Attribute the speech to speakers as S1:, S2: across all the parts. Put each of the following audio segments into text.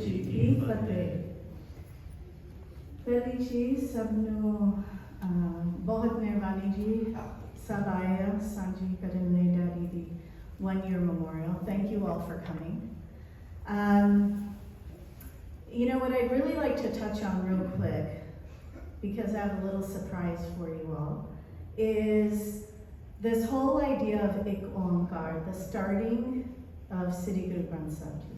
S1: ਜੀ ਕੀ ਫਤਿਹ। ਪਹਿਲੀ ਚੀਜ਼ ਸਭ ਨੂੰ ਬਹੁਤ ਮਿਹਰਬਾਨੀ ਜੀ ਸਭ ਆਇਆ ਸਾਂਝੀ ਕਰਨ ਲਈ daddy the 1 year memorial. Thank you all for coming. You know what I'd really like to touch on real quick, because I have a little surprise for you all, is this whole idea of Ik Onkar, the starting of Sri Guru Granth Sahib Ji.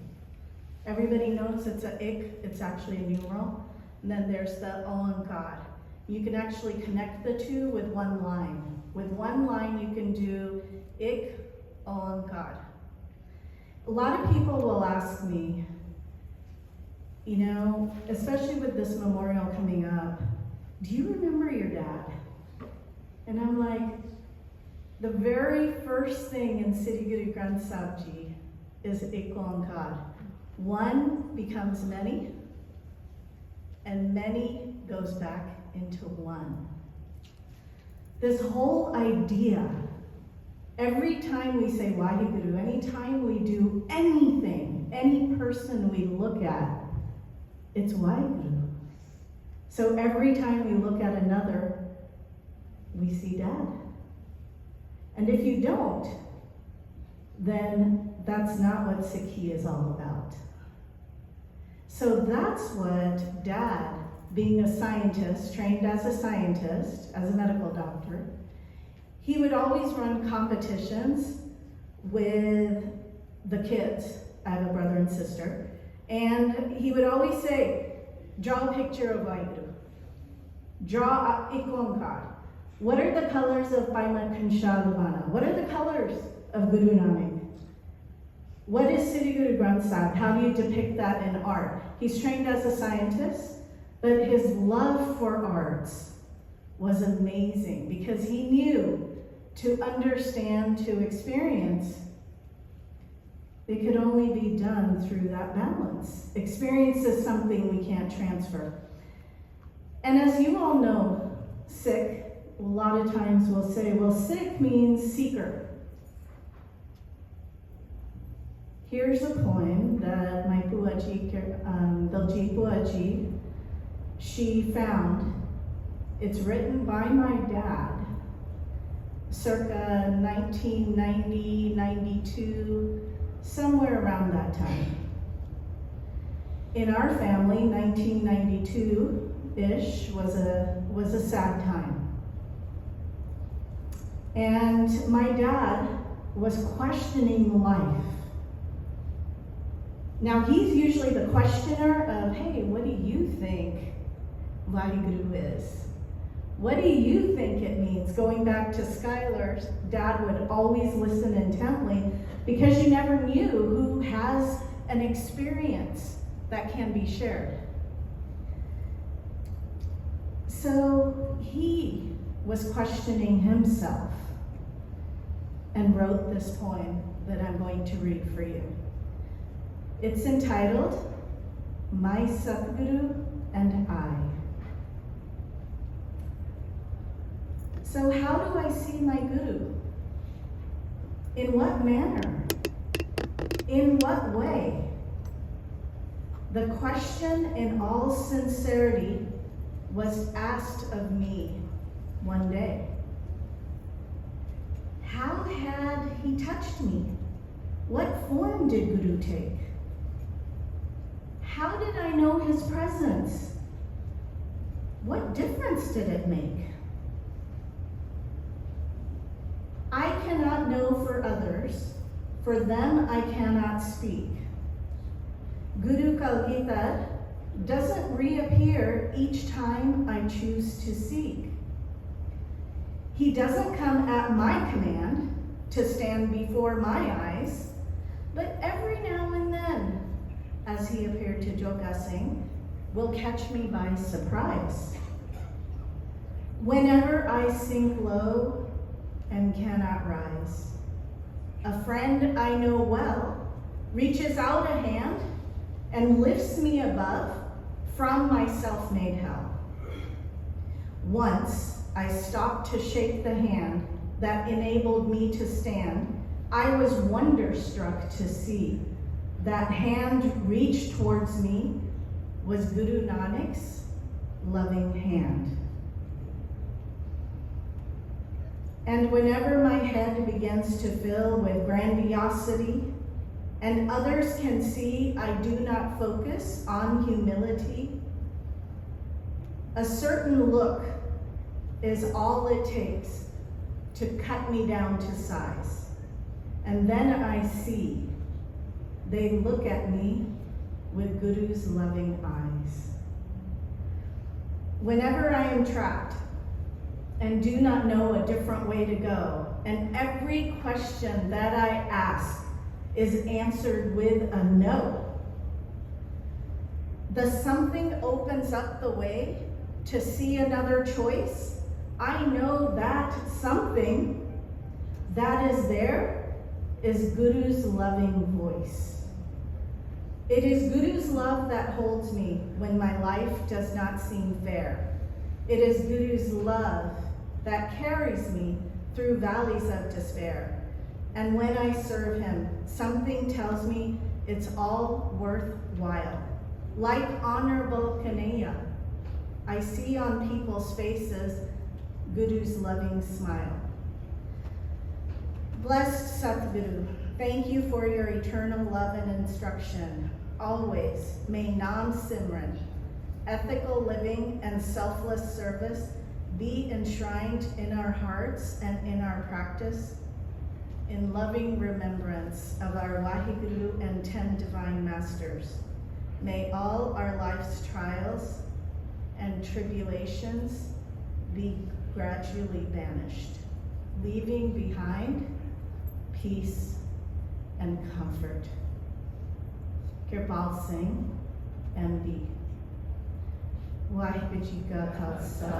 S1: Everybody knows it's a Ik, it's actually a numeral, and then there's the Onkar. You can actually connect the two with one line. With one line you can do Ik Onkar. A lot of people will ask me, you know, especially with this memorial coming up, do you remember your dad? And I'm like, the very first thing in Sri Guru Granth Sahib Ji is Ik Onkar. One becomes many, and many goes back into one. This whole idea, every time we say Waheguru, anytime we do anything, any person we look at, it's Waheguru. So every time we look at another, we see Dad. And if you don't, then that's not what Sikhi is all about. So that's what Dad, being a scientist, trained as a scientist, as a medical doctor, he would always run competitions with the kids. I have a brother and sister. And he would always say, draw a picture of Waheguru. Draw Ik Onkar. What are the colors of Paima Kansha Lubana? What are the colors of Guru Nanak? What is Sri Guru Granth Sahib? How do you depict that in art? He's trained as a scientist, but his love for arts was amazing because he knew to understand, to experience, it could only be done through that balance. Experience is something we can't transfer. And as you all know, Sikh, a lot of times we'll say, well, Sikh means seeker. Here's a poem that my Puaji, Daljeet Puaji, she found. It's written by my dad, circa 1990, 92, somewhere around that time. In our family, 1992-ish was a sad time. And my dad was questioning life. Now he's usually the questioner of, hey, what do you think Waheguru is? What do you think it means? Going back to Skylar's, Dad would always listen intently because you never knew who has an experience that can be shared. So he was questioning himself and wrote this poem that I'm going to read for you. It's entitled, My Satguru and I. So how do I see my Guru? In what manner? In what way? The question in all sincerity was asked of me one day. How had he touched me? What form did Guru take? How did I know his presence? What difference did it make? I cannot know for others, for them I cannot speak. Guru Kalgita doesn't reappear each time I choose to seek. He doesn't come at my command to stand before my eyes, but every now and then, as he appeared to Joka Singh, will catch me by surprise. Whenever I sink low and cannot rise, a friend I know well reaches out a hand and lifts me above from my self-made hell. Once I stopped to shake the hand that enabled me to stand, I was wonderstruck to see that hand reached towards me was Guru Nanak's loving hand. And whenever my head begins to fill with grandiosity, and others can see I do not focus on humility, a certain look is all it takes to cut me down to size. And then I see they look at me with Guru's loving eyes. Whenever I am trapped and do not know a different way to go, and every question that I ask is answered with a no, the something opens up the way to see another choice. I know that something that is there is Guru's loving voice. It is Guru's love that holds me when my life does not seem fair. It is Guru's love that carries me through valleys of despair. And when I serve him, something tells me it's all worthwhile. Like Honorable Kanhaiya, I see on people's faces Guru's loving smile. Blessed Satguru, thank you for your eternal love and instruction. Always may Nam Simran, ethical living and selfless service, be enshrined in our hearts and in our practice, in loving remembrance of our Waheguru and 10 Divine Masters. May all our life's trials and tribulations be gradually banished, leaving behind peace and comfort. Kirpal Singh, MD. Waheguru Ji Ka Khalsa,